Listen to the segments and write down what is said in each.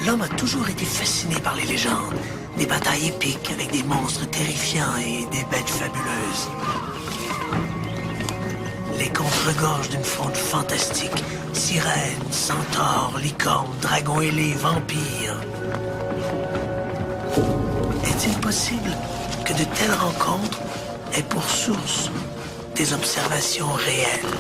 L'homme a toujours été fasciné par les légendes, des batailles épiques avec des monstres terrifiants et des bêtes fabuleuses. Les contes regorgent d'une faune fantastique, sirènes, centaures, licornes, dragons ailés, vampires. Est-il possible que de telles rencontres aient pour source des observations réelles?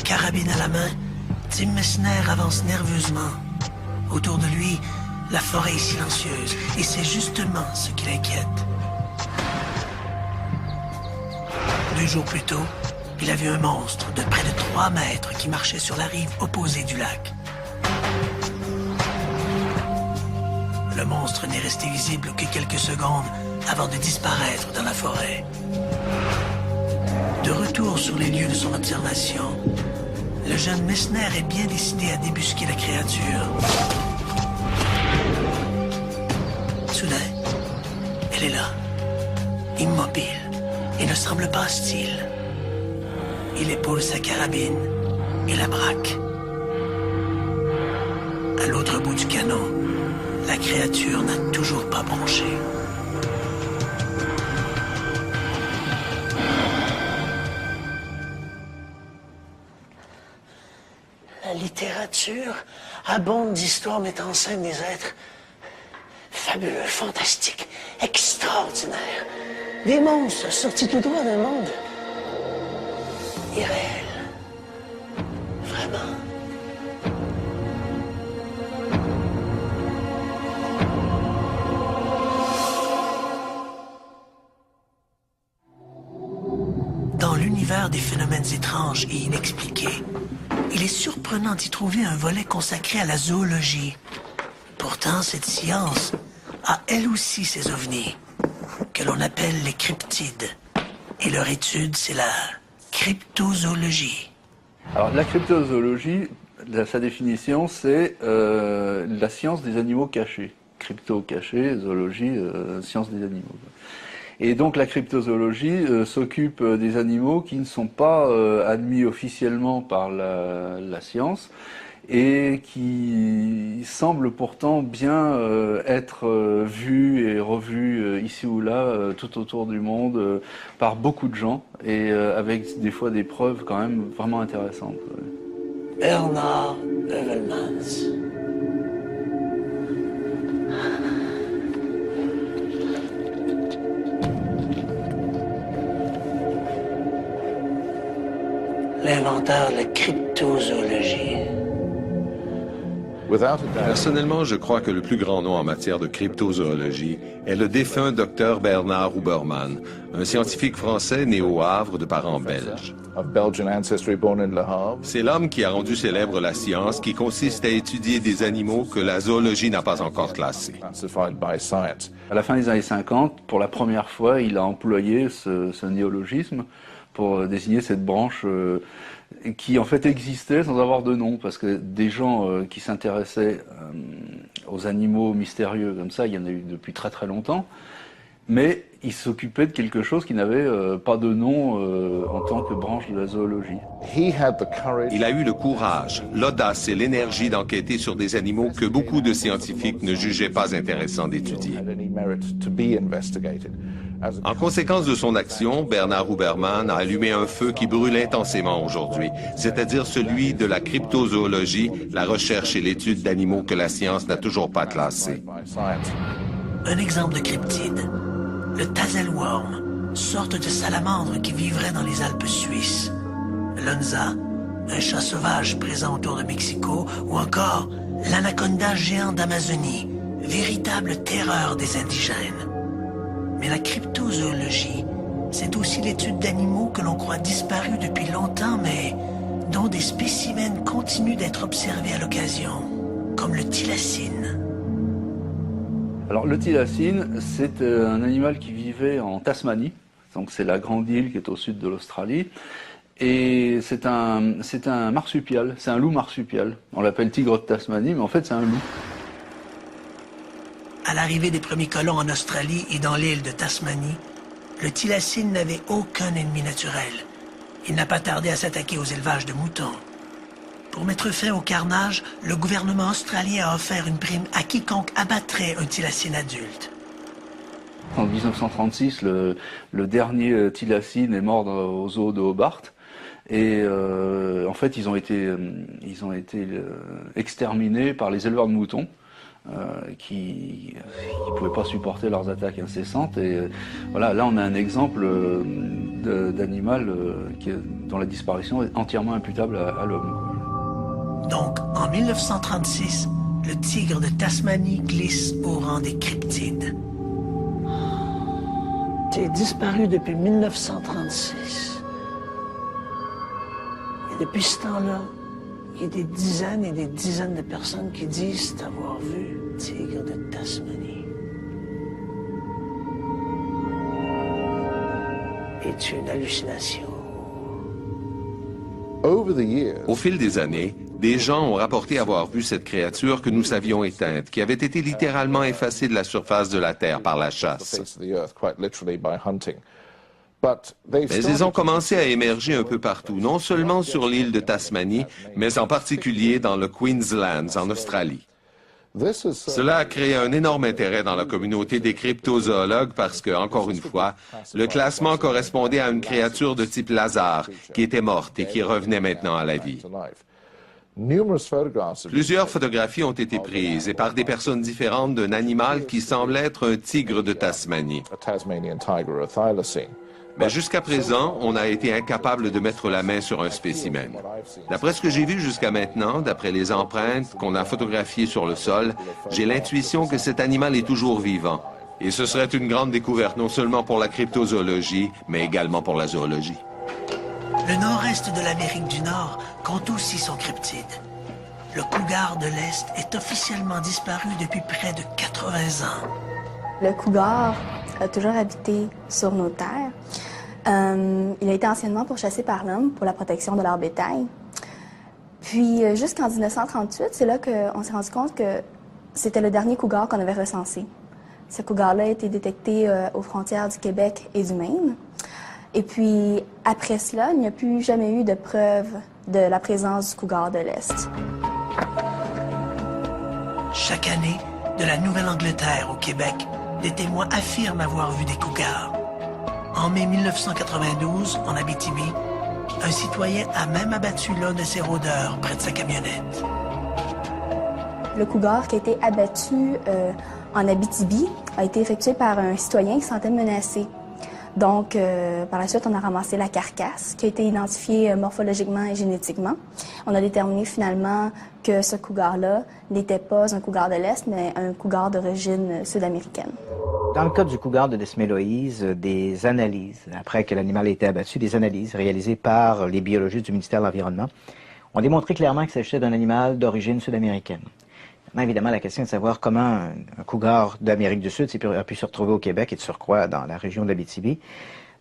Carabine à la main, Tim Messner avance nerveusement. Autour de lui, la forêt est silencieuse, et c'est justement ce qui l'inquiète. 2 jours plus tôt, il a vu un monstre de près de 3 mètres qui marchait sur la rive opposée du lac. Le monstre n'est resté visible que quelques secondes avant de disparaître dans la forêt. De retour sur les lieux de son observation, le jeune Messner est bien décidé à débusquer la créature. Soudain, elle est là, immobile, et ne semble pas hostile. Il épaule sa carabine et la braque. À l'autre bout du canon, la créature n'a toujours pas bronché. La littérature abonde d'histoires mettant en scène des êtres fabuleux, fantastiques, extraordinaires. Des monstres sortis tout droit d'un monde irréel. Vraiment. Dans l'univers des phénomènes étranges et inexpliqués, il est surprenant d'y trouver un volet consacré à la zoologie. Pourtant, cette science a elle aussi ses ovnis, que l'on appelle les cryptides. Et leur étude, c'est la cryptozoologie. Alors, la cryptozoologie, sa définition, c'est la science des animaux cachés. Crypto caché, zoologie, science des animaux. Et donc la cryptozoologie s'occupe des animaux qui ne sont pas admis officiellement par la science et qui semblent pourtant bien être vus et revus ici ou là, tout autour du monde, par beaucoup de gens et avec des fois des preuves quand même vraiment intéressantes. Bernard Heuvelmans. L'inventeur de la cryptozoologie. Personnellement, je crois que le plus grand nom en matière de cryptozoologie est le défunt docteur Bernard Huberman, un scientifique français né au Havre de parents belges. C'est l'homme qui a rendu célèbre la science qui consiste à étudier des animaux que la zoologie n'a pas encore classés. À la fin des années 50, pour la première fois, il a employé ce néologisme pour désigner cette branche qui en fait existait sans avoir de nom, parce que des gens qui s'intéressaient aux animaux mystérieux comme ça, il y en a eu depuis très très longtemps, mais il s'occupait de quelque chose qui n'avait pas de nom en tant que branche de la zoologie. Il a eu le courage, l'audace et l'énergie d'enquêter sur des animaux que beaucoup de scientifiques ne jugeaient pas intéressants d'étudier. En conséquence de son action, Bernard Huberman a allumé un feu qui brûle intensément aujourd'hui, c'est-à-dire celui de la cryptozoologie, la recherche et l'étude d'animaux que la science n'a toujours pas classés. Un exemple de cryptide, le tazelworm, sorte de salamandre qui vivrait dans les Alpes suisses. L'onza, un chat sauvage présent autour de Mexico, ou encore l'anaconda géant d'Amazonie, véritable terreur des indigènes. Mais la cryptozoologie, c'est aussi l'étude d'animaux que l'on croit disparus depuis longtemps, mais dont des spécimens continuent d'être observés à l'occasion, comme le thylacine. Alors le thylacine, c'est un animal qui vivait en Tasmanie, donc c'est la grande île qui est au sud de l'Australie, et c'est un marsupial, c'est un loup marsupial. On l'appelle tigre de Tasmanie, mais en fait c'est un loup. À l'arrivée des premiers colons en Australie et dans l'île de Tasmanie, le thylacine n'avait aucun ennemi naturel. Il n'a pas tardé à s'attaquer aux élevages de moutons. Pour mettre fin au carnage, le gouvernement australien a offert une prime à quiconque abattrait un thylacine adulte. En 1936, le dernier thylacine est mort au zoo de Hobart. Et en fait, ils ont été exterminés par les éleveurs de moutons. Qui ne pouvaient pas supporter leurs attaques incessantes. Et voilà, là on a un exemple d'animal dont la disparition est entièrement imputable à l'homme. Donc, en 1936, le tigre de Tasmanie glisse au rang des cryptides. Tu es disparu depuis 1936. Et depuis ce temps-là, il y a des dizaines et des dizaines de personnes qui disent avoir vu le tigre de Tasmanie. Es-tu une hallucination? Au fil des années, des gens ont rapporté avoir vu cette créature que nous savions éteinte, qui avait été littéralement effacée de la surface de la Terre par la chasse. Mais ils ont commencé à émerger un peu partout, non seulement sur l'île de Tasmanie, mais en particulier dans le Queensland, en Australie. Cela a créé un énorme intérêt dans la communauté des cryptozoologues parce que, encore une fois, le classement correspondait à une créature de type Lazare qui était morte et qui revenait maintenant à la vie. Plusieurs photographies ont été prises et par des personnes différentes d'un animal qui semble être un tigre de Tasmanie. Mais jusqu'à présent, on a été incapable de mettre la main sur un spécimen. D'après ce que j'ai vu jusqu'à maintenant, d'après les empreintes qu'on a photographiées sur le sol, j'ai l'intuition que cet animal est toujours vivant. Et ce serait une grande découverte non seulement pour la cryptozoologie, mais également pour la zoologie. Le nord-est de l'Amérique du Nord compte aussi son cryptide. Le cougar de l'Est est officiellement disparu depuis près de 80 ans. Le cougar a toujours habité sur nos terres. Il a été anciennement pourchassé par l'homme pour la protection de leur bétail. Puis, jusqu'en 1938, c'est là qu'on s'est rendu compte que c'était le dernier cougar qu'on avait recensé. Ce cougar-là a été détecté aux frontières du Québec et du Maine. Et puis, après cela, il n'y a plus jamais eu de preuve de la présence du cougar de l'Est. Chaque année, de la Nouvelle-Angleterre au Québec, des témoins affirment avoir vu des cougars. En mai 1992, en Abitibi, un citoyen a même abattu l'un de ses rôdeurs près de sa camionnette. Le cougar qui a été abattu en Abitibi a été effectué par un citoyen qui se sentait menacé. Donc, par la suite, on a ramassé la carcasse qui a été identifiée morphologiquement et génétiquement. On a déterminé finalement que ce cougar-là n'était pas un cougar de l'Est, mais un cougar d'origine sud-américaine. Dans le cas du cougar de Desméloïse, des analyses, après que l'animal a été abattu, des analyses réalisées par les biologistes du ministère de l'Environnement ont démontré clairement qu'il s'agissait d'un animal d'origine sud-américaine. Maintenant, évidemment, la question est de savoir comment un cougar d'Amérique du Sud a pu se retrouver au Québec et de surcroît dans la région de l'Abitibi.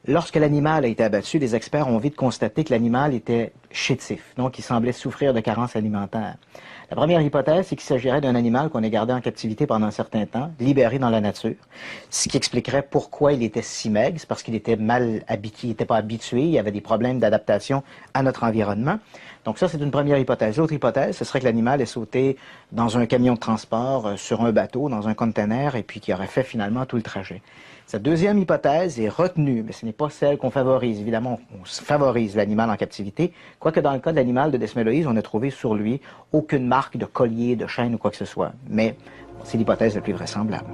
Lorsque l'animal a été abattu, les experts ont vite constaté que l'animal était chétif, donc il semblait souffrir de carences alimentaires. La première hypothèse, c'est qu'il s'agirait d'un animal qu'on ait gardé en captivité pendant un certain temps, libéré dans la nature, ce qui expliquerait pourquoi il était si maigre, c'est parce qu'il était mal habitué, il n'était pas habitué, il avait des problèmes d'adaptation à notre environnement. Donc ça, c'est une première hypothèse. L'autre hypothèse, ce serait que l'animal ait sauté dans un camion de transport, sur un bateau, dans un conteneur, et puis qu'il aurait fait finalement tout le trajet. Cette deuxième hypothèse est retenue, mais ce n'est pas celle qu'on favorise. Évidemment, on favorise l'animal en captivité, quoique dans le cas de l'animal de Desméloïse, on n'a trouvé sur lui aucune marque de collier, de chaîne ou quoi que ce soit. Mais c'est l'hypothèse la plus vraisemblable.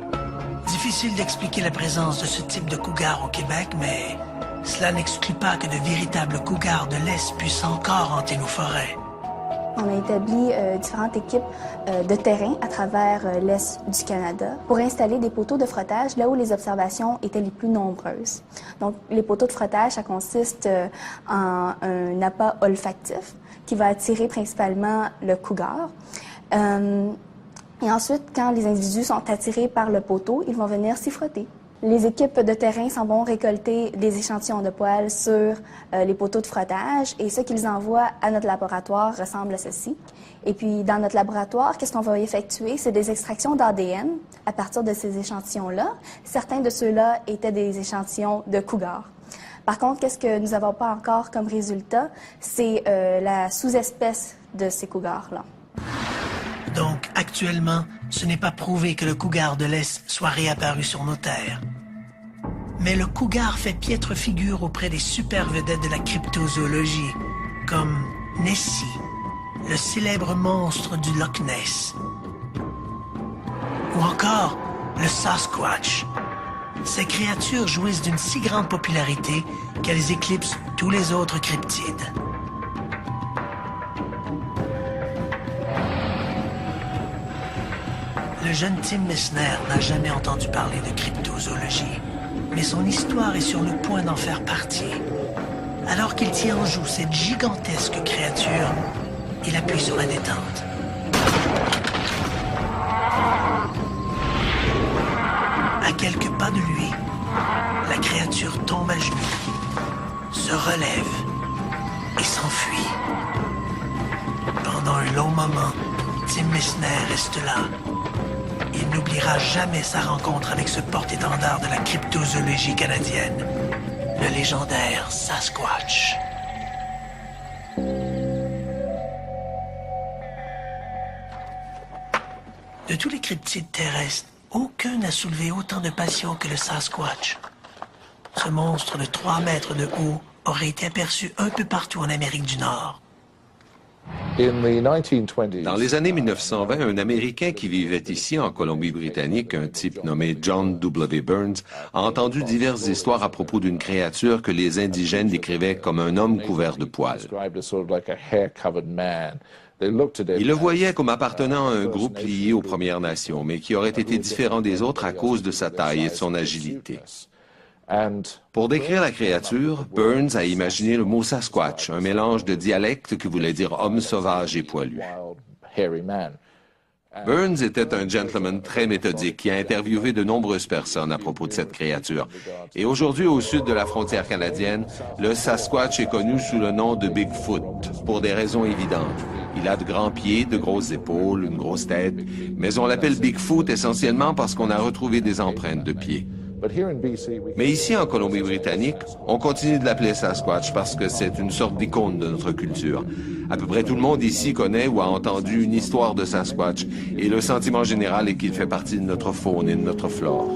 Difficile d'expliquer la présence de ce type de cougar au Québec, mais cela n'exclut pas que de véritables cougars de l'Est puissent encore hanter nos forêts. On a établi différentes équipes de terrain à travers l'Est du Canada pour installer des poteaux de frottage là où les observations étaient les plus nombreuses. Donc, les poteaux de frottage, ça consiste en un appât olfactif qui va attirer principalement le cougar. Et ensuite, quand les individus sont attirés par le poteau, ils vont venir s'y frotter. Les équipes de terrain s'en vont récolter des échantillons de poils sur les poteaux de frottage et ce qu'ils envoient à notre laboratoire ressemble à ceci. Et puis, dans notre laboratoire, qu'est-ce qu'on va effectuer? C'est des extractions d'ADN à partir de ces échantillons-là. Certains de ceux-là étaient des échantillons de cougars. Par contre, qu'est-ce que nous n'avons pas encore comme résultat? C'est la sous-espèce de ces cougars-là. Donc, actuellement, ce n'est pas prouvé que le cougar de l'Est soit réapparu sur nos terres. Mais le cougar fait piètre figure auprès des super vedettes de la cryptozoologie, comme Nessie, le célèbre monstre du Loch Ness, ou encore le Sasquatch. Ces créatures jouissent d'une si grande popularité qu'elles éclipsent tous les autres cryptides. Le jeune Tim Messner n'a jamais entendu parler de cryptozoologie, mais son histoire est sur le point d'en faire partie. Alors qu'il tient en joue cette gigantesque créature, il appuie sur la détente. À quelques pas de lui, la créature tombe à genoux, se relève et s'enfuit. Pendant un long moment, Tim Messner reste là. Il n'oubliera jamais sa rencontre avec ce porte-étendard de la cryptozoologie canadienne, le légendaire Sasquatch. De tous les cryptides terrestres, aucun n'a soulevé autant de passion que le Sasquatch. Ce monstre de 3 mètres de haut aurait été aperçu un peu partout en Amérique du Nord. Dans les années 1920, un Américain qui vivait ici, en Colombie-Britannique, un type nommé John W. Burns, a entendu diverses histoires à propos d'une créature que les indigènes décrivaient comme un homme couvert de poils. Il le voyait comme appartenant à un groupe lié aux Premières Nations, mais qui aurait été différent des autres à cause de sa taille et de son agilité. Pour décrire la créature, Burns a imaginé le mot Sasquatch, un mélange de dialecte qui voulait dire homme sauvage et poilu. Burns était un gentleman très méthodique qui a interviewé de nombreuses personnes à propos de cette créature. Et aujourd'hui, au sud de la frontière canadienne, le Sasquatch est connu sous le nom de Bigfoot, pour des raisons évidentes. Il a de grands pieds, de grosses épaules, une grosse tête, mais on l'appelle Bigfoot essentiellement parce qu'on a retrouvé des empreintes de pieds. Mais ici, en Colombie-Britannique, on continue de l'appeler Sasquatch parce que c'est une sorte d'icône de notre culture. À peu près tout le monde ici connaît ou a entendu une histoire de Sasquatch, et le sentiment général est qu'il fait partie de notre faune et de notre flore.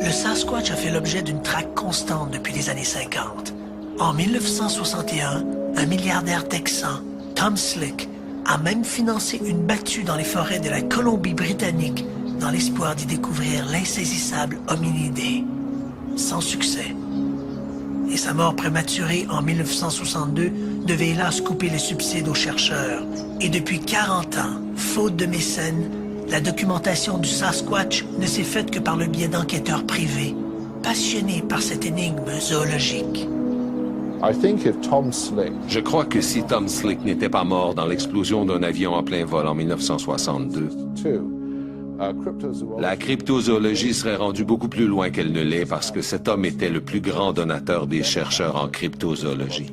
Le Sasquatch a fait l'objet d'une traque constante depuis les années 50. En 1961, un milliardaire texan, Tom Slick, a même financé une battue dans les forêts de la Colombie-Britannique dans l'espoir d'y découvrir l'insaisissable hominidé. Sans succès. Et sa mort prématurée en 1962 devait hélas couper les subsides aux chercheurs. Et depuis 40 ans, faute de mécènes, la documentation du Sasquatch ne s'est faite que par le biais d'enquêteurs privés, passionnés par cette énigme zoologique. Je crois que si Tom Slick n'était pas mort dans l'explosion d'un avion en plein vol en 1962, la cryptozoologie serait rendue beaucoup plus loin qu'elle ne l'est parce que cet homme était le plus grand donateur des chercheurs en cryptozoologie.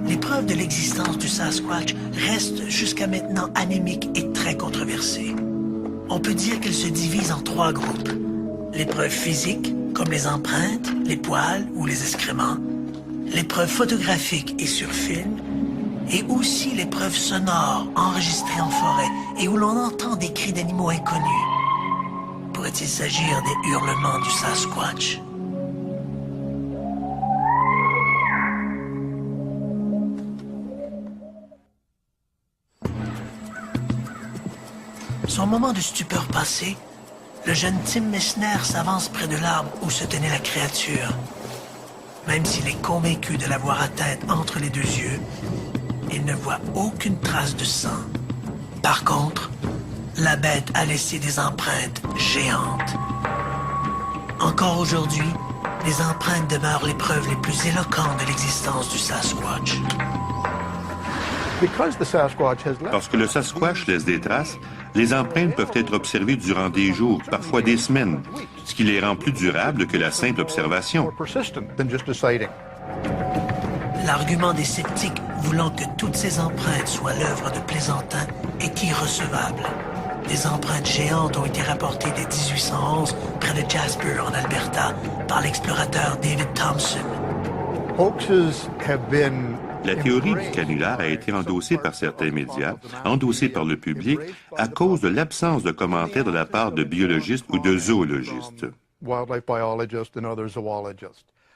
Les preuves de l'existence du Sasquatch restent jusqu'à maintenant anémiques et très controversées. On peut dire qu'elles se divisent en 3 groupes. Les preuves physiques, comme les empreintes, les poils ou les excréments, les preuves photographiques et sur film, et aussi les preuves sonores enregistrées en forêt et où l'on entend des cris d'animaux inconnus. Pourrait-il s'agir des hurlements du Sasquatch? Son moment de stupeur passé, le jeune Tim Messner s'avance près de l'arbre où se tenait la créature. Même s'il est convaincu de l'avoir atteinte entre les 2 yeux, il ne voit aucune trace de sang. Par contre, la bête a laissé des empreintes géantes. Encore aujourd'hui, les empreintes demeurent les preuves les plus éloquentes de l'existence du Sasquatch. Parce que le Sasquatch laisse des traces, les empreintes peuvent être observées durant des jours, parfois des semaines, ce qui les rend plus durables que la simple observation. L'argument des sceptiques voulant que toutes ces empreintes soient l'œuvre de plaisantins est irrecevable. Des empreintes géantes ont été rapportées dès 1811 près de Jasper, en Alberta, par l'explorateur David Thompson. La théorie du canular a été endossée par certains médias, endossée par le public, à cause de l'absence de commentaires de la part de biologistes ou de zoologistes.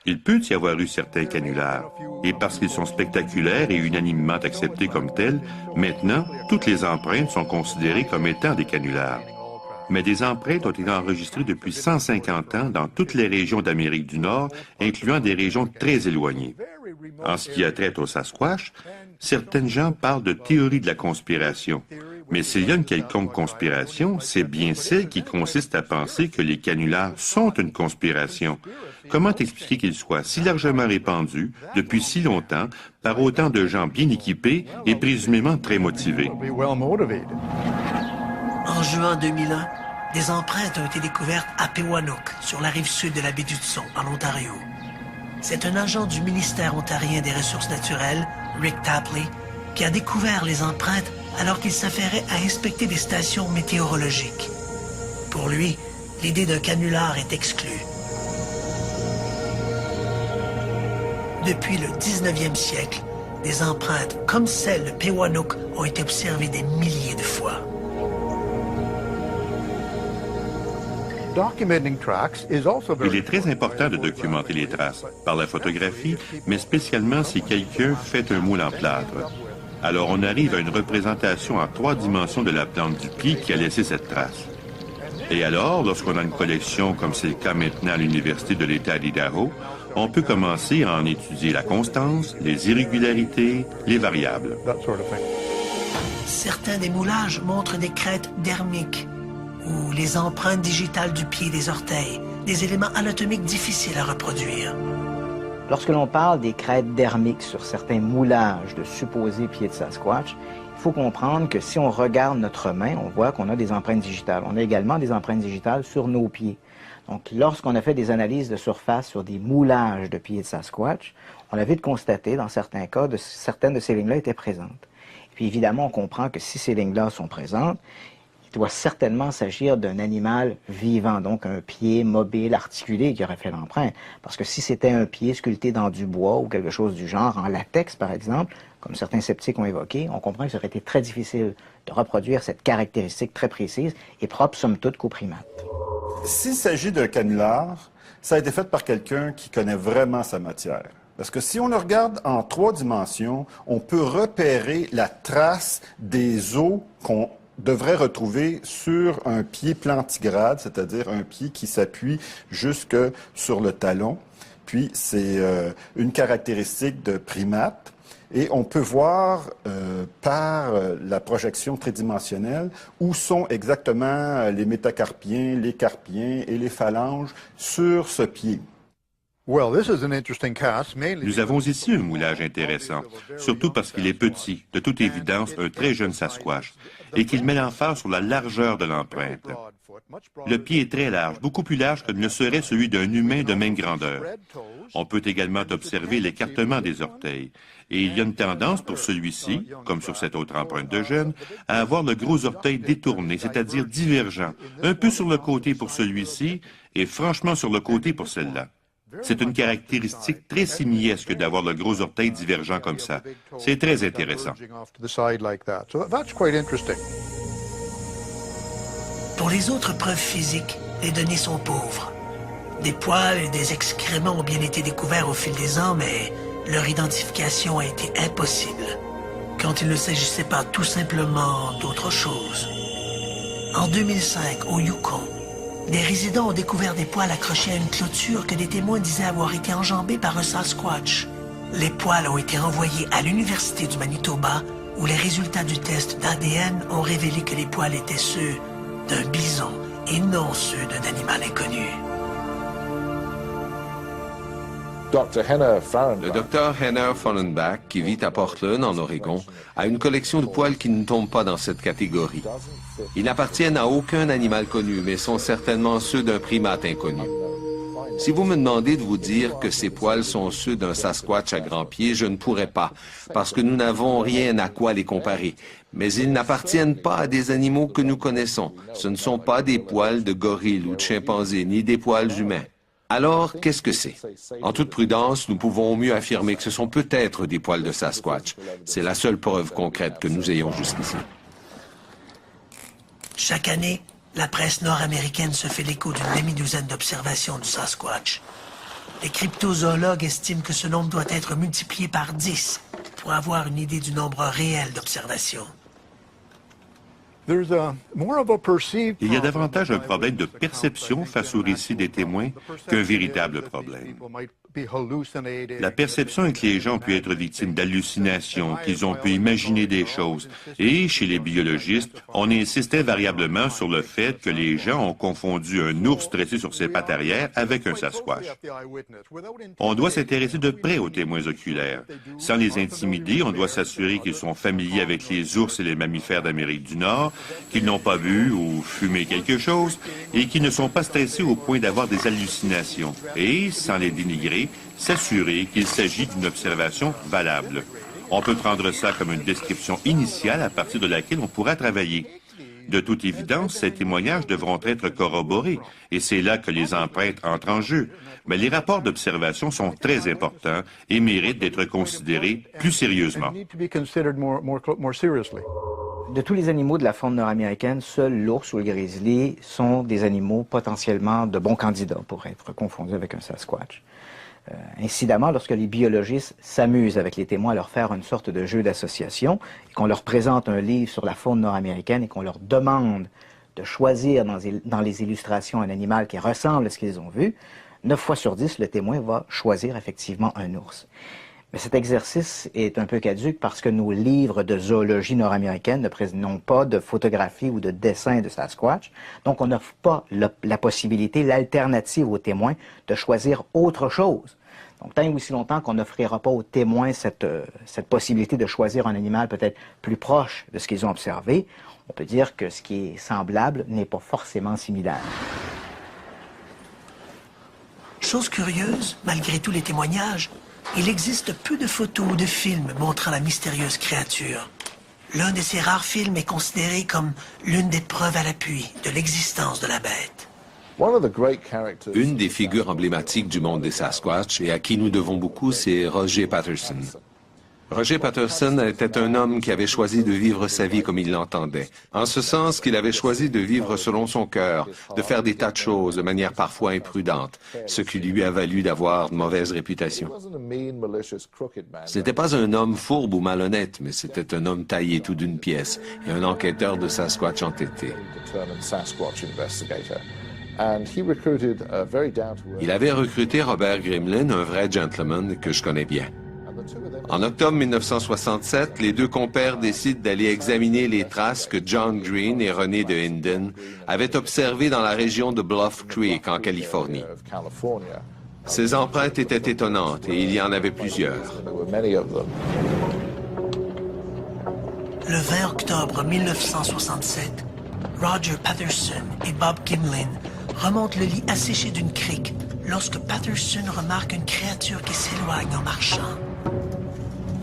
Il peut y avoir eu certains canulars, et parce qu'ils sont spectaculaires et unanimement acceptés comme tels, maintenant, toutes les empreintes sont considérées comme étant des canulars. Mais des empreintes ont été enregistrées depuis 150 ans dans toutes les régions d'Amérique du Nord, incluant des régions très éloignées. En ce qui a trait au Sasquatch, certaines gens parlent de théorie de la conspiration. Mais s'il y a une quelconque conspiration, c'est bien celle qui consiste à penser que les canulars sont une conspiration. Comment expliquer qu'ils soient si largement répandus, depuis si longtemps, par autant de gens bien équipés et présumément très motivés? En juin 2001, des empreintes ont été découvertes à Pewannock, sur la rive sud de la baie d'Hudson, en Ontario. C'est un agent du ministère ontarien des Ressources naturelles, Rick Tapley, qui a découvert les empreintes alors qu'il s'affairait à inspecter des stations météorologiques. Pour lui, l'idée d'un canular est exclue. Depuis le 19e siècle, des empreintes comme celle de Pewannock ont été observées des milliers de fois. Il est très important de documenter les traces, par la photographie, mais spécialement si quelqu'un fait un moule en plâtre. Alors on arrive à une représentation en 3 dimensions de la plante du pied qui a laissé cette trace. Et alors, lorsqu'on a une collection, comme c'est le cas maintenant à l'Université de l'État d'Idaho, on peut commencer à en étudier la constance, les irrégularités, les variables. Certains des moulages montrent des crêtes dermiques, ou les empreintes digitales du pied et des orteils, des éléments anatomiques difficiles à reproduire. Lorsque l'on parle des crêtes dermiques sur certains moulages de supposés pieds de Sasquatch, il faut comprendre que si on regarde notre main, on voit qu'on a des empreintes digitales. On a également des empreintes digitales sur nos pieds. Donc, lorsqu'on a fait des analyses de surface sur des moulages de pieds de Sasquatch, on a vite constaté, dans certains cas, que certaines de ces lignes-là étaient présentes. Et puis, évidemment, on comprend que si ces lignes-là sont présentes, il doit certainement s'agir d'un animal vivant, donc un pied mobile, articulé qui aurait fait l'empreinte. Parce que si c'était un pied sculpté dans du bois ou quelque chose du genre, en latex par exemple, comme certains sceptiques ont évoqué, on comprend que ça aurait été très difficile de reproduire cette caractéristique très précise et propre somme toute qu'aux primates. S'il s'agit d'un canular, ça a été fait par quelqu'un qui connaît vraiment sa matière. Parce que si on le regarde en 3 dimensions, on peut repérer la trace des os qu'on devrait retrouver sur un pied plantigrade, c'est-à-dire un pied qui s'appuie jusque sur le talon. Puis c'est une caractéristique de primate. Et on peut voir par la projection tridimensionnelle où sont exactement les métacarpiens, les carpiens et les phalanges sur ce pied. Nous avons ici un moulage intéressant, surtout parce qu'il est petit, de toute évidence un très jeune Sasquatch, et qu'il met l'emphase sur la largeur de l'empreinte. Le pied est très large, beaucoup plus large que ne serait celui d'un humain de même grandeur. On peut également observer l'écartement des orteils, et il y a une tendance pour celui-ci, comme sur cette autre empreinte de jeune, à avoir le gros orteil détourné, c'est-à-dire divergent, un peu sur le côté pour celui-ci et franchement sur le côté pour celle-là. C'est une caractéristique très simiesque d'avoir le gros orteil divergent comme ça. C'est très intéressant. Pour les autres preuves physiques, les données sont pauvres. Des poils et des excréments ont bien été découverts au fil des ans, mais leur identification a été impossible, quand il ne s'agissait pas tout simplement d'autre chose. En 2005, au Yukon, des résidents ont découvert des poils accrochés à une clôture que des témoins disaient avoir été enjambés par un Sasquatch. Les poils ont été envoyés à l'Université du Manitoba, où les résultats du test d'ADN ont révélé que les poils étaient ceux d'un bison et non ceux d'un animal inconnu. Le docteur Henner Fallenbach, qui vit à Portland, en Oregon, a une collection de poils qui ne tombent pas dans cette catégorie. Ils n'appartiennent à aucun animal connu, mais sont certainement ceux d'un primate inconnu. Si vous me demandez de vous dire que ces poils sont ceux d'un Sasquatch à grands pieds, je ne pourrais pas, parce que nous n'avons rien à quoi les comparer. Mais ils n'appartiennent pas à des animaux que nous connaissons. Ce ne sont pas des poils de gorille ou de chimpanzé, ni des poils humains. Alors, qu'est-ce que c'est? En toute prudence, nous pouvons au mieux affirmer que ce sont peut-être des poils de Sasquatch. C'est la seule preuve concrète que nous ayons jusqu'ici. Chaque année, la presse nord-américaine se fait l'écho d'une demi-douzaine d'observations du Sasquatch. Les cryptozoologues estiment que ce nombre doit être multiplié par 10 pour avoir une idée du nombre réel d'observations. Il y a davantage un problème de perception face au récit des témoins qu'un véritable problème. La perception est que les gens ont pu être victimes d'hallucinations, qu'ils ont pu imaginer des choses. Et chez les biologistes, on insiste invariablement sur le fait que les gens ont confondu un ours dressé sur ses pattes arrière avec un Sasquatch. On doit s'intéresser de près aux témoins oculaires. Sans les intimider, on doit s'assurer qu'ils sont familiers avec les ours et les mammifères d'Amérique du Nord, qu'ils n'ont pas bu ou fumé quelque chose et qu'ils ne sont pas stressés au point d'avoir des hallucinations. Et, sans les dénigrer, s'assurer qu'il s'agit d'une observation valable. On peut prendre ça comme une description initiale à partir de laquelle on pourra travailler. De toute évidence, ces témoignages devront être corroborés, et c'est là que les empreintes entrent en jeu. Mais les rapports d'observation sont très importants et méritent d'être considérés plus sérieusement. De tous les animaux de la faune nord-américaine, seul l'ours ou le grizzly sont des animaux potentiellement de bons candidats pour être confondus avec un Sasquatch. Incidemment, lorsque les biologistes s'amusent avec les témoins à leur faire une sorte de jeu d'association, et qu'on leur présente un livre sur la faune nord-américaine et qu'on leur demande de choisir dans les illustrations un animal qui ressemble à ce qu'ils ont vu, 9 fois sur 10, le témoin va choisir effectivement un ours. Mais cet exercice est un peu caduc parce que nos livres de zoologie nord-américaine n'ont pas de photographie ou de dessin de Sasquatch. Donc, on n'offre pas la possibilité, l'alternative aux témoins de choisir autre chose. Donc, tant et aussi longtemps qu'on n'offrira pas aux témoins cette possibilité de choisir un animal peut-être plus proche de ce qu'ils ont observé, on peut dire que ce qui est semblable n'est pas forcément similaire. Chose curieuse, malgré tous les témoignages, il existe peu de photos ou de films montrant la mystérieuse créature. L'un de ces rares films est considéré comme l'une des preuves à l'appui de l'existence de la bête. Une des figures emblématiques du monde des Sasquatch et à qui nous devons beaucoup, c'est Roger Patterson. Roger Patterson était un homme qui avait choisi de vivre sa vie comme il l'entendait, en ce sens qu'il avait choisi de vivre selon son cœur, de faire des tas de choses de manière parfois imprudente, ce qui lui a valu d'avoir de mauvaise réputation. Ce n'était pas un homme fourbe ou malhonnête, mais c'était un homme taillé tout d'une pièce et un enquêteur de Sasquatch entêté. Il avait recruté Robert Grimlin, un vrai gentleman que je connais bien. En octobre 1967, les deux compères décident d'aller examiner les traces que John Green et René de Hinden avaient observées dans la région de Bluff Creek, en Californie. Ces empreintes étaient étonnantes et il y en avait plusieurs. Le 20 octobre 1967, Roger Patterson et Bob Gimlin remontent le lit asséché d'une crique lorsque Patterson remarque une créature qui s'éloigne en marchant.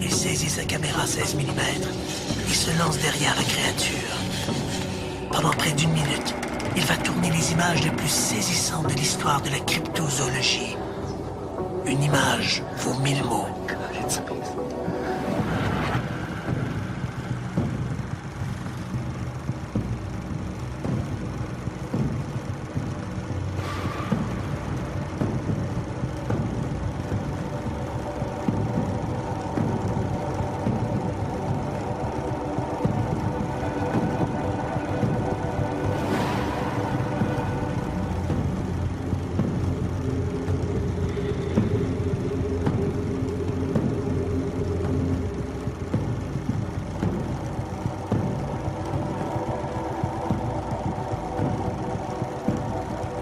Il saisit sa caméra 16 mm et se lance derrière la créature. Pendant près d'1 minute, il va tourner les images les plus saisissantes de l'histoire de la cryptozoologie. Une image vaut 1000 mots.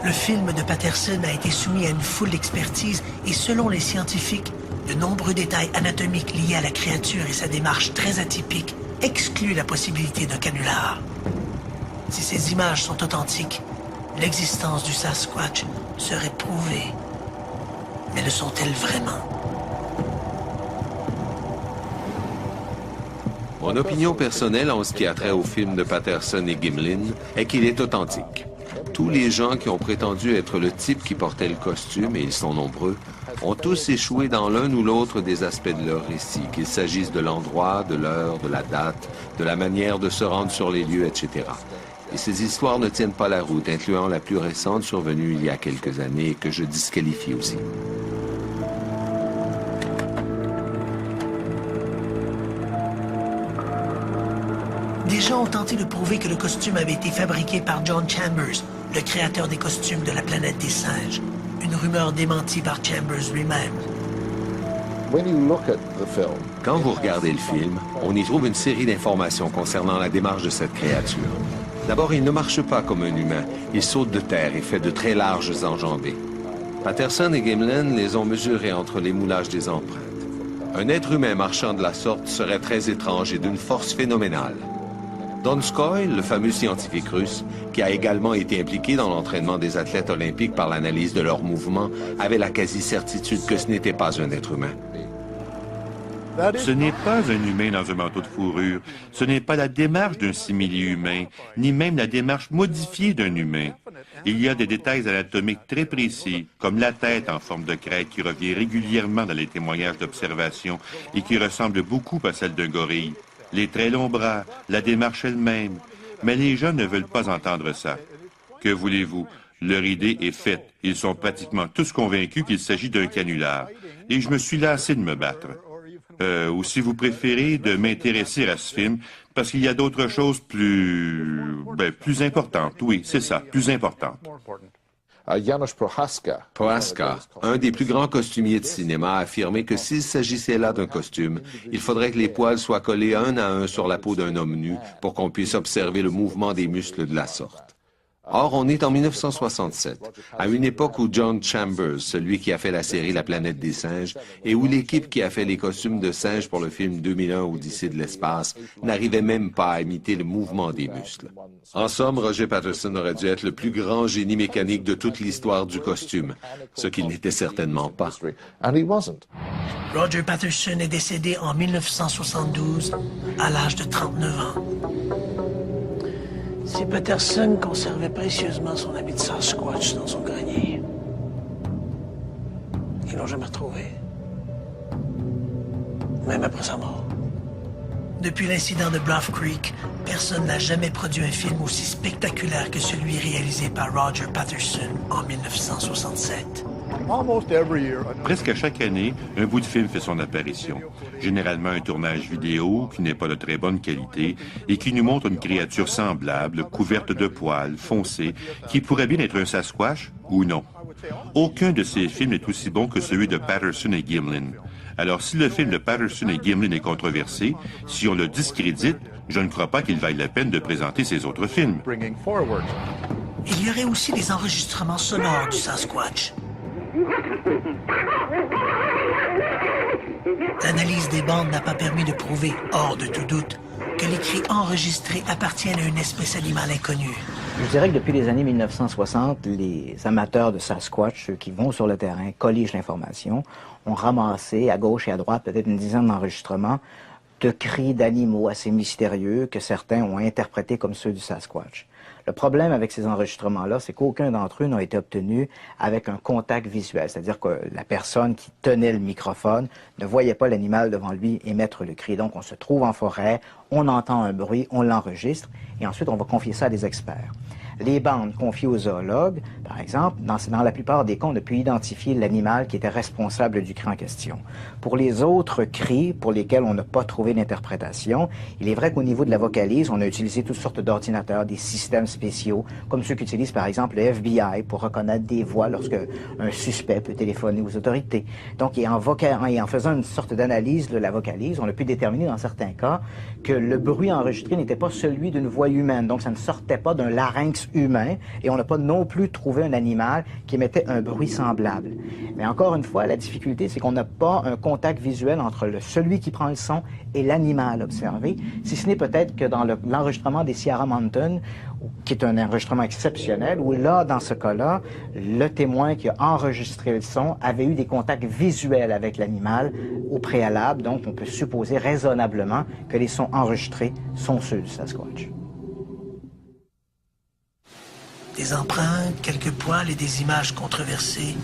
Le film de Patterson a été soumis à une foule d'expertises et selon les scientifiques, de nombreux détails anatomiques liés à la créature et sa démarche très atypique excluent la possibilité d'un canular. Si ces images sont authentiques, l'existence du Sasquatch serait prouvée. Mais le sont-elles vraiment? Mon opinion personnelle en ce qui a trait au film de Patterson et Gimlin est qu'il est authentique. Tous les gens qui ont prétendu être le type qui portait le costume, et ils sont nombreux, ont tous échoué dans l'un ou l'autre des aspects de leur récit, qu'il s'agisse de l'endroit, de l'heure, de la date, de la manière de se rendre sur les lieux, etc. Et ces histoires ne tiennent pas la route, incluant la plus récente survenue il y a quelques années et que je disqualifie aussi. Des gens ont tenté de prouver que le costume avait été fabriqué par John Chambers, le créateur des costumes de la planète des singes. Une rumeur démentie par Chambers lui-même. Quand vous regardez le film, on y trouve une série d'informations concernant la démarche de cette créature. D'abord, il ne marche pas comme un humain. Il saute de terre et fait de très larges enjambées. Patterson et Gimlin les ont mesurées entre les moulages des empreintes. Un être humain marchant de la sorte serait très étrange et d'une force phénoménale. Donskoy, le fameux scientifique russe, qui a également été impliqué dans l'entraînement des athlètes olympiques par l'analyse de leurs mouvements, avait la quasi-certitude que ce n'était pas un être humain. Ce n'est pas un humain dans un manteau de fourrure. Ce n'est pas la démarche d'un simili-humain, ni même la démarche modifiée d'un humain. Il y a des détails anatomiques très précis, comme la tête en forme de crête qui revient régulièrement dans les témoignages d'observation et qui ressemble beaucoup à celle d'un gorille. Les très longs bras, la démarche elle-même. Mais les gens ne veulent pas entendre ça. Que voulez-vous? Leur idée est faite. Ils sont pratiquement tous convaincus qu'il s'agit d'un canular. Et je me suis lassé de me battre. Ou si vous préférez, de m'intéresser à ce film, parce qu'il y a d'autres choses plus importantes. Oui, c'est ça, plus importantes. Janusz Prohaska, un des plus grands costumiers de cinéma, a affirmé que s'il s'agissait là d'un costume, il faudrait que les poils soient collés un à un sur la peau d'un homme nu pour qu'on puisse observer le mouvement des muscles de la sorte. Or, on est en 1967, à une époque où John Chambers, celui qui a fait la série La planète des singes, et où l'équipe qui a fait les costumes de singes pour le film 2001 Odyssée de l'espace n'arrivait même pas à imiter le mouvement des muscles. En somme, Roger Patterson aurait dû être le plus grand génie mécanique de toute l'histoire du costume, ce qu'il n'était certainement pas. Roger Patterson est décédé en 1972 à l'âge de 39 ans. Si Patterson conservait précieusement son habit de Sasquatch dans son grenier, ils l'ont jamais retrouvé, même après sa mort. Depuis l'incident de Bluff Creek, personne n'a jamais produit un film aussi spectaculaire que celui réalisé par Roger Patterson en 1967. Presque à chaque année, un bout de film fait son apparition. Généralement un tournage vidéo qui n'est pas de très bonne qualité et qui nous montre une créature semblable, couverte de poils, foncée, qui pourrait bien être un Sasquatch ou non. Aucun de ces films n'est aussi bon que celui de Patterson et Gimlin. Alors si le film de Patterson et Gimlin est controversé, si on le discrédite, je ne crois pas qu'il vaille la peine de présenter ces autres films. Il y aurait aussi des enregistrements sonores du Sasquatch. L'analyse des bandes n'a pas permis de prouver, hors de tout doute, que les cris enregistrés appartiennent à une espèce animale inconnue. Je dirais que depuis les années 1960, les amateurs de Sasquatch, ceux qui vont sur le terrain, colligent l'information, ont ramassé à gauche et à droite peut-être une dizaine d'enregistrements de cris d'animaux assez mystérieux que certains ont interprétés comme ceux du Sasquatch. Le problème avec ces enregistrements-là, c'est qu'aucun d'entre eux n'a été obtenu avec un contact visuel, c'est-à-dire que la personne qui tenait le microphone ne voyait pas l'animal devant lui émettre le cri. Donc on se trouve en forêt, on entend un bruit, on l'enregistre, et ensuite on va confier ça à des experts. Les bandes confiées aux zoologues, par exemple, dans la plupart des cas, on a pu identifier l'animal qui était responsable du cri en question. Pour les autres cris pour lesquels on n'a pas trouvé d'interprétation, il est vrai qu'au niveau de la vocalise, on a utilisé toutes sortes d'ordinateurs, des systèmes spéciaux, comme ceux qu'utilise par exemple le FBI pour reconnaître des voix lorsque un suspect peut téléphoner aux autorités. Donc, en faisant une sorte d'analyse de la vocalise, on a pu déterminer dans certains cas que le bruit enregistré n'était pas celui d'une voix humaine, donc ça ne sortait pas d'un larynx humain, et on n'a pas non plus trouvé un animal qui émettait un bruit semblable. Mais encore une fois, la difficulté, c'est qu'on n'a pas un contact visuel entre celui qui prend le son et l'animal observé, si ce n'est peut-être que dans l'enregistrement des Sierra Mountain, qui est un enregistrement exceptionnel, où là, dans ce cas-là, le témoin qui a enregistré le son avait eu des contacts visuels avec l'animal au préalable, donc on peut supposer raisonnablement que les sons enregistrés sont ceux du Sasquatch. Des empreintes, quelques poils et des images controversées,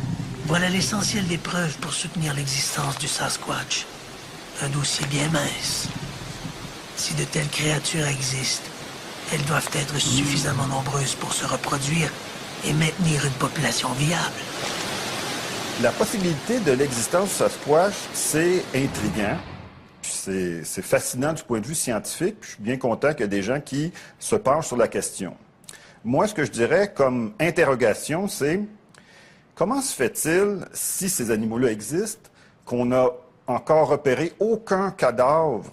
voilà l'essentiel des preuves pour soutenir l'existence du Sasquatch. Un dossier bien mince. Si de telles créatures existent, elles doivent être suffisamment nombreuses pour se reproduire et maintenir une population viable. La possibilité de l'existence du Sasquatch, c'est intriguant. C'est fascinant du point de vue scientifique. Je suis bien content qu'il y ait des gens qui se penchent sur la question. Moi, ce que je dirais comme interrogation, c'est comment se fait-il, si ces animaux-là existent, qu'on n'a encore repéré aucun cadavre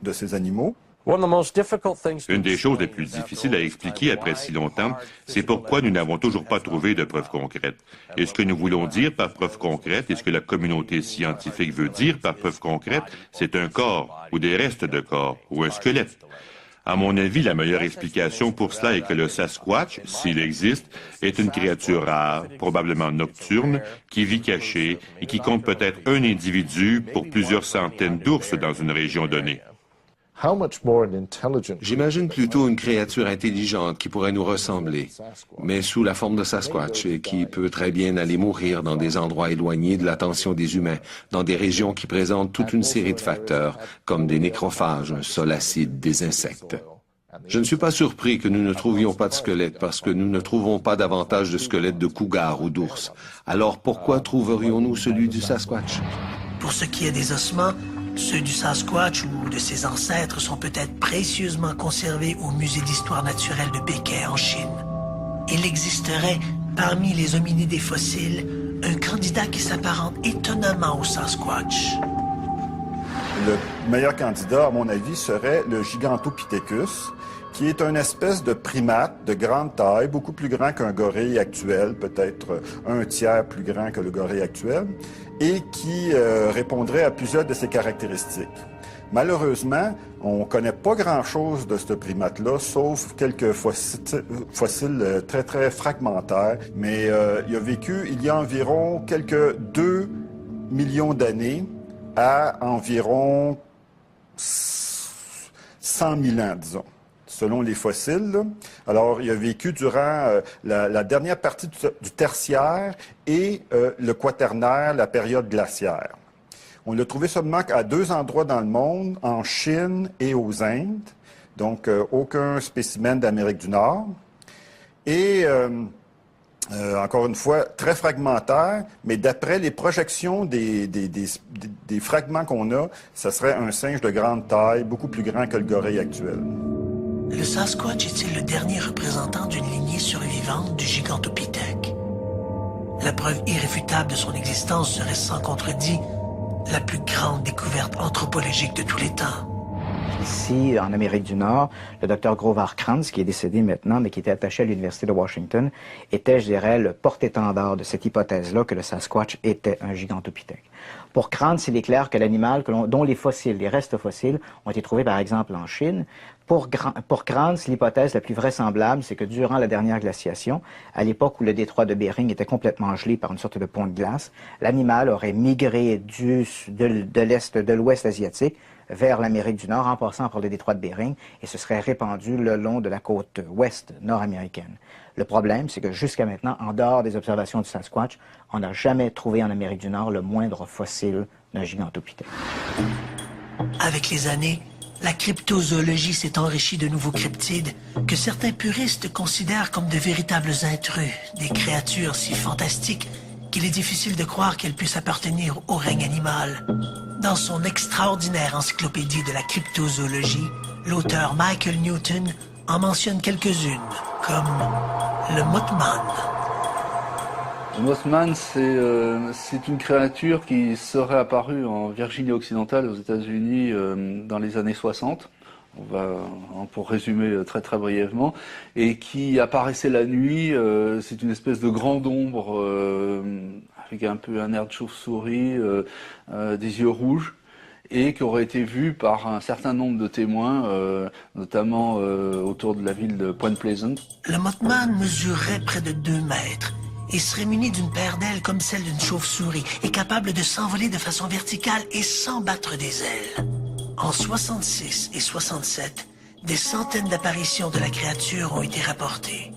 de ces animaux? Une des choses les plus difficiles à expliquer après si longtemps, c'est pourquoi nous n'avons toujours pas trouvé de preuves concrètes. Et ce que nous voulons dire par preuve concrète, et ce que la communauté scientifique veut dire par preuve concrète, c'est un corps, ou des restes de corps, ou un squelette. À mon avis, la meilleure explication pour cela est que le Sasquatch, s'il existe, est une créature rare, probablement nocturne, qui vit cachée et qui compte peut-être un individu pour plusieurs centaines d'ours dans une région donnée. J'imagine plutôt une créature intelligente qui pourrait nous ressembler, mais sous la forme de Sasquatch, et qui peut très bien aller mourir dans des endroits éloignés de l'attention des humains, dans des régions qui présentent toute une série de facteurs, comme des nécrophages, un sol acide, des insectes. Je ne suis pas surpris que nous ne trouvions pas de squelette, parce que nous ne trouvons pas davantage de squelettes de cougar ou d'ours. Alors pourquoi trouverions-nous celui du Sasquatch? Pour ce qui est des ossements, ceux du Sasquatch ou de ses ancêtres sont peut-être précieusement conservés au Musée d'histoire naturelle de Pékin en Chine. Il existerait, parmi les hominidés fossiles, un candidat qui s'apparente étonnamment au Sasquatch. Le meilleur candidat, à mon avis, serait le Gigantopithecus, qui est une espèce de primate de grande taille, beaucoup plus grand qu'un gorille actuel, peut-être un tiers plus grand que le gorille actuel, et qui répondrait à plusieurs de ses caractéristiques. Malheureusement, on ne connaît pas grand-chose de ce primate-là, sauf quelques fossiles très, très fragmentaires. Mais il a vécu il y a environ quelques 2 millions d'années à environ 100 000 ans, disons, selon les fossiles. Là. Alors, il a vécu durant la dernière partie du tertiaire et le quaternaire, la période glaciaire. On l'a trouvé seulement à 2 endroits dans le monde, en Chine et aux Indes, donc aucun spécimen d'Amérique du Nord. Et, encore une fois, très fragmentaire, mais d'après les projections des fragments qu'on a, ça serait un singe de grande taille, beaucoup plus grand que le gorille actuel. Le Sasquatch est-il le dernier représentant d'une lignée survivante du Gigantopithèque? La preuve irréfutable de son existence serait sans contredit la plus grande découverte anthropologique de tous les temps. Ici, en Amérique du Nord, le docteur Grover Krantz, qui est décédé maintenant, mais qui était attaché à l'Université de Washington, était, je dirais, le porte-étendard de cette hypothèse-là que le Sasquatch était un gigantopithèque. Pour Krantz, il est clair que l'animal dont les fossiles, les restes fossiles, ont été trouvés par exemple en Chine. Pour Krantz, l'hypothèse la plus vraisemblable, c'est que durant la dernière glaciation, à l'époque où le détroit de Bering était complètement gelé par une sorte de pont de glace, l'animal aurait migré de l'ouest asiatique vers l'Amérique du Nord en passant par le détroit de Bering et se serait répandu le long de la côte ouest nord-américaine. Le problème, c'est que jusqu'à maintenant, en dehors des observations du Sasquatch, on n'a jamais trouvé en Amérique du Nord le moindre fossile d'un gigantopithèque. Avec les années, la cryptozoologie s'est enrichie de nouveaux cryptides que certains puristes considèrent comme de véritables intrus, des créatures si fantastiques qu'il est difficile de croire qu'elles puissent appartenir au règne animal. Dans son extraordinaire encyclopédie de la cryptozoologie, l'auteur Michael Newton en mentionne quelques-unes, comme le Mothman. Le Mothman, c'est une créature qui serait apparue en Virginie occidentale aux États-Unis dans les années 60. Pour résumer très très brièvement, et qui apparaissait la nuit. C'est une espèce de grande ombre avec un peu un air de chauve-souris, des yeux rouges, et qui aurait été vue par un certain nombre de témoins, notamment autour de la ville de Point Pleasant. Le Mothman mesurerait près de 2 mètres et serait muni d'une paire d'ailes comme celle d'une chauve-souris et capable de s'envoler de façon verticale et sans battre des ailes. En 66 et 67, des centaines d'apparitions de la créature ont été rapportées.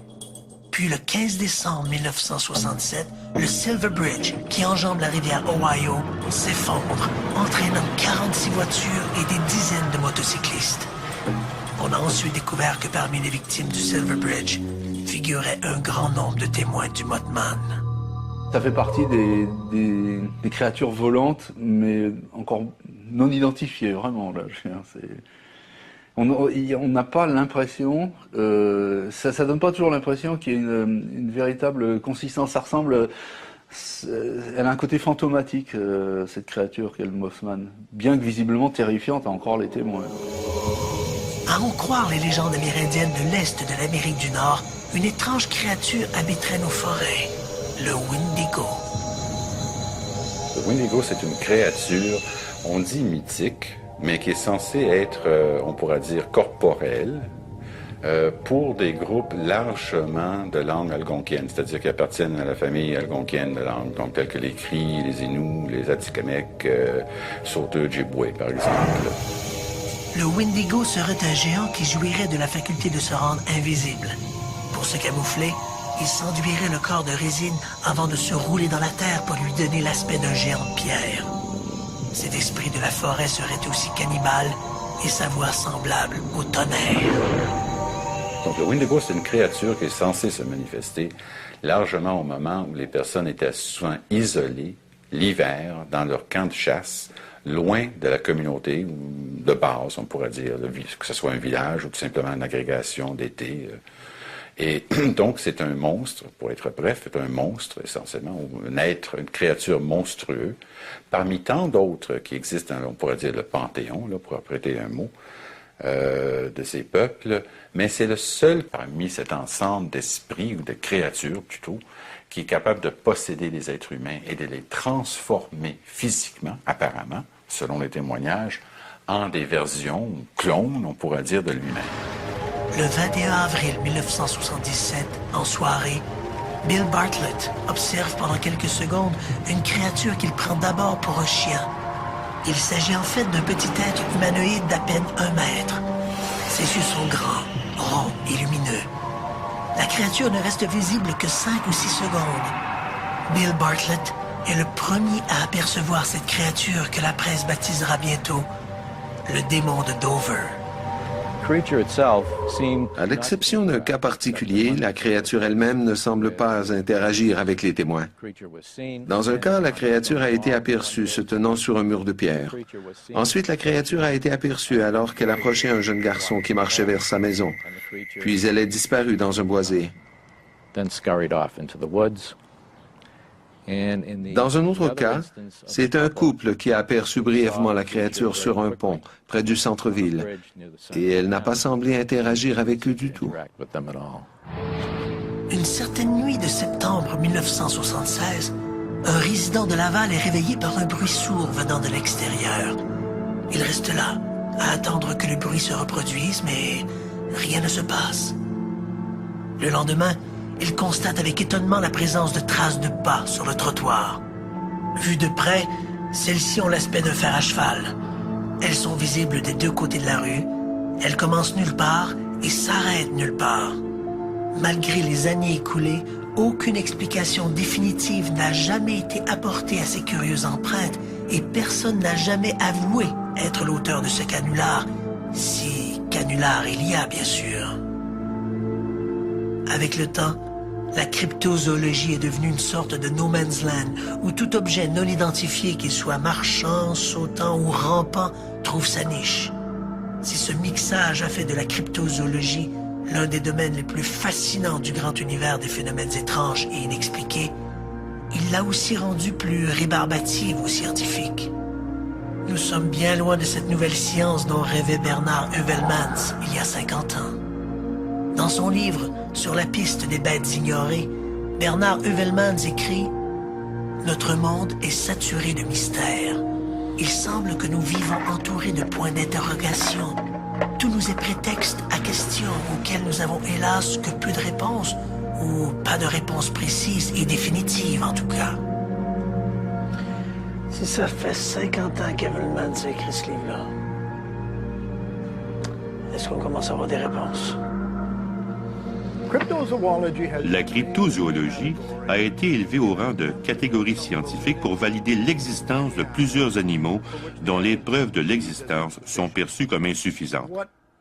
Puis le 15 décembre 1967, le Silver Bridge, qui enjambe la rivière Ohio, s'effondre, entraînant 46 voitures et des dizaines de motocyclistes. On a ensuite découvert que parmi les victimes du Silver Bridge figurait un grand nombre de témoins du Mothman. Ça fait partie des créatures volantes, mais encore non identifiées, vraiment. Là, on n'a pas l'impression, ça donne pas toujours l'impression qu'il y ait une véritable consistance. Ça ressemble, elle a un côté fantomatique, cette créature qu'est le Mothman, bien que visiblement terrifiante à encore les témoins. À en croire les légendes amérindiennes de l'Est de l'Amérique du Nord, une étrange créature habiterait nos forêts, le Wendigo. Le Wendigo, c'est une créature, on dit mythique, mais qui est censée être, on pourrait dire, corporelle, pour des groupes largement de langue algonquienne, c'est-à-dire qui appartiennent à la famille algonquienne de langue, donc tels que les Cris, les Inuits, les Atikamekw, Sauteux, Ojibwe, par exemple. Le Wendigo serait un géant qui jouirait de la faculté de se rendre invisible. Pour se camoufler, il s'enduirait le corps de résine avant de se rouler dans la terre pour lui donner l'aspect d'un géant de pierre. Cet esprit de la forêt serait aussi cannibale et sa voix semblable au tonnerre. Donc le Wendigo, c'est une créature qui est censée se manifester largement au moment où les personnes étaient souvent isolées l'hiver dans leur camp de chasse, loin de la communauté de base, on pourrait dire, que ce soit un village ou tout simplement une agrégation d'été. Et donc, c'est un monstre, pour être bref, c'est un monstre, essentiellement, une créature monstrueuse, parmi tant d'autres qui existent dans, on pourrait dire, le panthéon, là, pour prêter un mot, de ces peuples, mais c'est le seul parmi cet ensemble d'esprits, ou de créatures plutôt, qui est capable de posséder les êtres humains et de les transformer physiquement, apparemment, selon les témoignages, en des versions, clones, on pourrait dire, de lui-même. Le 21 avril 1977, en soirée, Bill Bartlett observe pendant quelques secondes une créature qu'il prend d'abord pour un chien. Il s'agit en fait d'un petit être humanoïde d'à peine 1 mètre. Ses yeux sont grands, ronds et lumineux. La créature ne reste visible que 5 ou 6 secondes. Bill Bartlett est le premier à apercevoir cette créature que la presse baptisera bientôt le démon de Dover. À l'exception d'un cas particulier, la créature elle-même ne semble pas interagir avec les témoins. Dans un cas, la créature a été aperçue se tenant sur un mur de pierre. Ensuite, la créature a été aperçue alors qu'elle approchait un jeune garçon qui marchait vers sa maison. Puis elle est disparue dans un boisé. Dans un autre cas, c'est un couple qui a aperçu brièvement la créature sur un pont, près du centre-ville, et elle n'a pas semblé interagir avec eux du tout. Une certaine nuit de septembre 1976, un résident de Laval est réveillé par un bruit sourd venant de l'extérieur. Il reste là, à attendre que le bruit se reproduise, mais rien ne se passe. Le lendemain, il constate avec étonnement la présence de traces de pas sur le trottoir. Vues de près, celles-ci ont l'aspect d'un fer à cheval. Elles sont visibles des deux côtés de la rue. Elles commencent nulle part et s'arrêtent nulle part. Malgré les années écoulées, aucune explication définitive n'a jamais été apportée à ces curieuses empreintes et personne n'a jamais avoué être l'auteur de ce canular, si canular il y a bien sûr. Avec le temps, la cryptozoologie est devenue une sorte de no man's land où tout objet non identifié, qu'il soit marchant, sautant ou rampant, trouve sa niche. Si ce mixage a fait de la cryptozoologie l'un des domaines les plus fascinants du grand univers des phénomènes étranges et inexpliqués, il l'a aussi rendue plus rébarbative aux scientifiques. Nous sommes bien loin de cette nouvelle science dont rêvait Bernard Heuvelmans il y a 50 ans. Dans son livre « Sur la piste des bêtes ignorées », Bernard Heuvelmans écrit « Notre monde est saturé de mystères. Il semble que nous vivons entourés de points d'interrogation. Tout nous est prétexte à questions auxquelles nous avons hélas que peu de réponses, ou pas de réponse précise et définitive en tout cas. » Si ça fait 50 ans qu'Heuvelmans a écrit ce livre-là, est-ce qu'on commence à avoir des réponses? La cryptozoologie a été élevée au rang de catégorie scientifique pour valider l'existence de plusieurs animaux dont les preuves de l'existence sont perçues comme insuffisantes.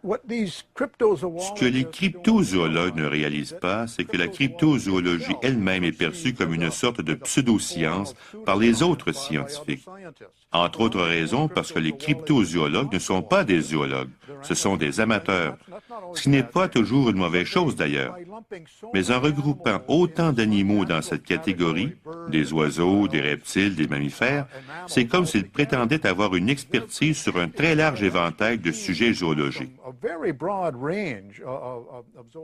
Ce que les cryptozoologues ne réalisent pas, c'est que la cryptozoologie elle-même est perçue comme une sorte de pseudo-science par les autres scientifiques. Entre autres raisons, parce que les cryptozoologues ne sont pas des zoologues, ce sont des amateurs, ce qui n'est pas toujours une mauvaise chose d'ailleurs. Mais en regroupant autant d'animaux dans cette catégorie, des oiseaux, des reptiles, des mammifères, c'est comme s'ils prétendaient avoir une expertise sur un très large éventail de sujets zoologiques.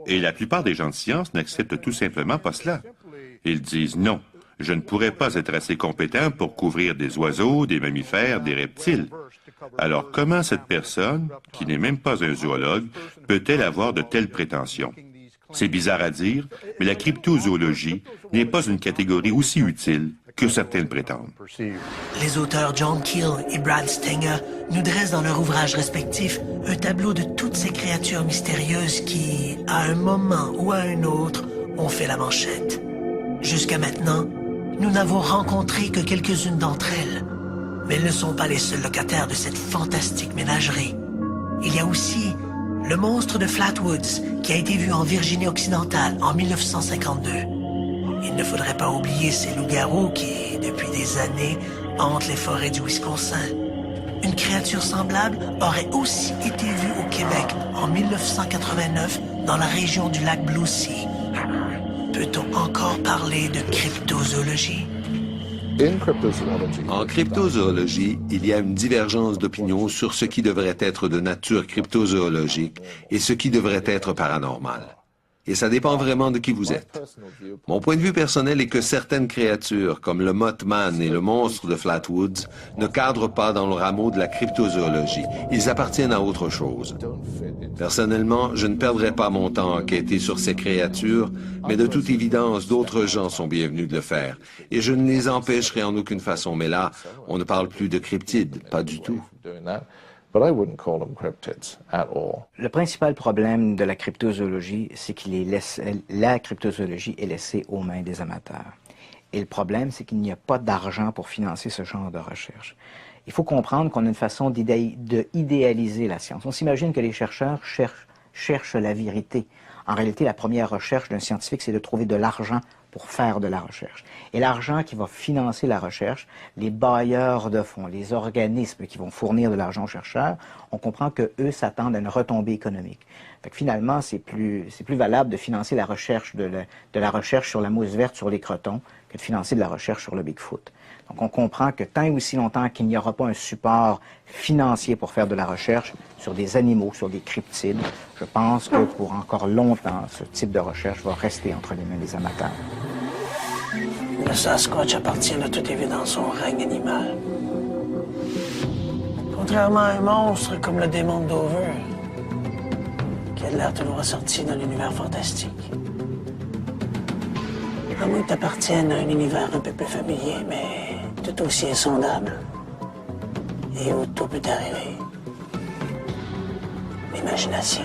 Et la plupart des gens de science n'acceptent tout simplement pas cela. Ils disent non. Je ne pourrais pas être assez compétent pour couvrir des oiseaux, des mammifères, des reptiles. Alors comment cette personne, qui n'est même pas un zoologue, peut-elle avoir de telles prétentions? C'est bizarre à dire, mais la cryptozoologie n'est pas une catégorie aussi utile que certains prétendent. Les auteurs John Keel et Brad Stenger nous dressent dans leur ouvrage respectif un tableau de toutes ces créatures mystérieuses qui, à un moment ou à un autre, ont fait la manchette. Jusqu'à maintenant, nous n'avons rencontré que quelques-unes d'entre elles, mais elles ne sont pas les seuls locataires de cette fantastique ménagerie. Il y a aussi le monstre de Flatwoods qui a été vu en Virginie occidentale en 1952. Il ne faudrait pas oublier ces loups-garous qui, depuis des années, hantent les forêts du Wisconsin. Une créature semblable aurait aussi été vue au Québec en 1989 dans la région du lac Blue Sea. Peut-on encore parler de cryptozoologie? En cryptozoologie, il y a une divergence d'opinion sur ce qui devrait être de nature cryptozoologique et ce qui devrait être paranormal. Et ça dépend vraiment de qui vous êtes. Mon point de vue personnel est que certaines créatures, comme le Mothman et le monstre de Flatwoods, ne cadrent pas dans le rameau de la cryptozoologie. Ils appartiennent à autre chose. Personnellement, je ne perdrai pas mon temps à enquêter sur ces créatures, mais de toute évidence, d'autres gens sont bienvenus de le faire. Et je ne les empêcherai en aucune façon. Mais là, on ne parle plus de cryptides, pas du tout. Le principal problème de la cryptozoologie, c'est la cryptozoologie est laissée aux mains des amateurs. Et le problème, c'est qu'il n'y a pas d'argent pour financer ce genre de recherche. Il faut comprendre qu'on a une façon d'idéaliser la science. On s'imagine que les chercheurs cherchent la vérité. En réalité, la première recherche d'un scientifique, c'est de trouver de l'argent pour faire de la recherche. Et l'argent qui va financer la recherche, les bailleurs de fonds, les organismes qui vont fournir de l'argent aux chercheurs, on comprend qu'eux s'attendent à une retombée économique. Fait que finalement, c'est plus valable de financer la recherche de la recherche sur la mousse verte sur les crotons que de financer de la recherche sur le Bigfoot. Donc on comprend que tant et aussi longtemps qu'il n'y aura pas un support financier pour faire de la recherche sur des animaux, sur des cryptides, je pense que pour encore longtemps, ce type de recherche va rester entre les mains des amateurs. Le Sasquatch appartient de toute évidence au règne animal. Contrairement à un monstre comme le démon de Dover, qui a l'air toujours ressorti dans l'univers fantastique. À moins que tu appartiennes à un univers un peu plus familier, mais tout aussi insondable. Et où tout peut arriver. L'imagination.